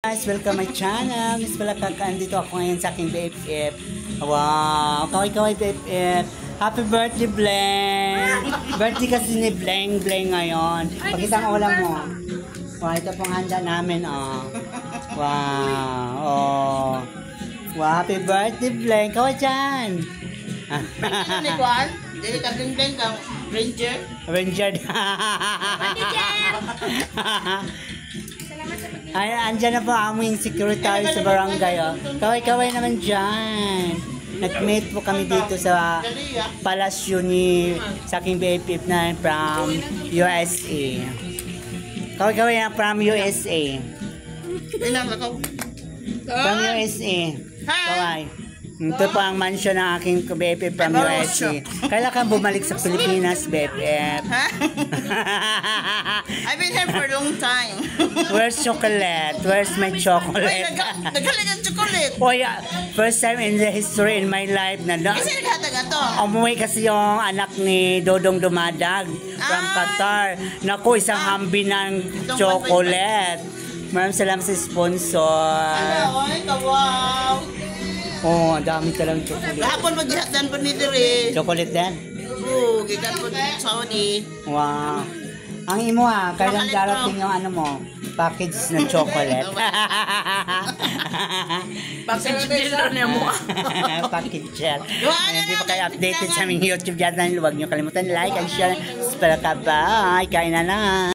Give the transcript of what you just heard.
Guys, welcome my channel. Miss Palakak, andito ako ngayon sa aking BFF. Wow, kaway-kaway BFF. Happy birthday, Bleng! Birthday kasi ni Bleng ngayon. Pakita ang ulam mo. Wow, ito pong handa namin, oh. Wow, oh. Wow, happy birthday, Bleng. Kaway dyan. Ni Juan, dili ka Bleng ka, Ranger. Ranger. Ay, andyan na po aming secretary sa barangay, oh. Kaway-kaway naman dyan. Nag-meet po kami dito sa palasyo ni sa aking BFF na from USA. Kaway-kaway na from USA. From USA. Kaway. Ito po ang mansion ng aking BFF from USA. Kailan kang bumalik sa Pilipinas, BFF? I've been here for a long time. Where's chocolate? Where's my chocolate? Naghaling ang chocolate. Oh yeah, first time in the history in my life na Kasi naghatag ito. umuwi kasi yung anak ni Dodong Dumadag from Qatar. Naku, isang hambi ng chocolate. Maraming salamat sa sponsor. Ay, kawaw. Oh, ang dami talang chocolate. Kahapon maghihatan po ni Diri. Chocolate din? Oo, gikan po Saudi. Wow. Ang imo kailan darating yung ano mo? Package ng chocolate. Package deal na mo. Package gel. Hindi pa kayo updated sa aming YouTube channel. Huwag nyo kalimutan like and share. Para ka bye. Kain na lang.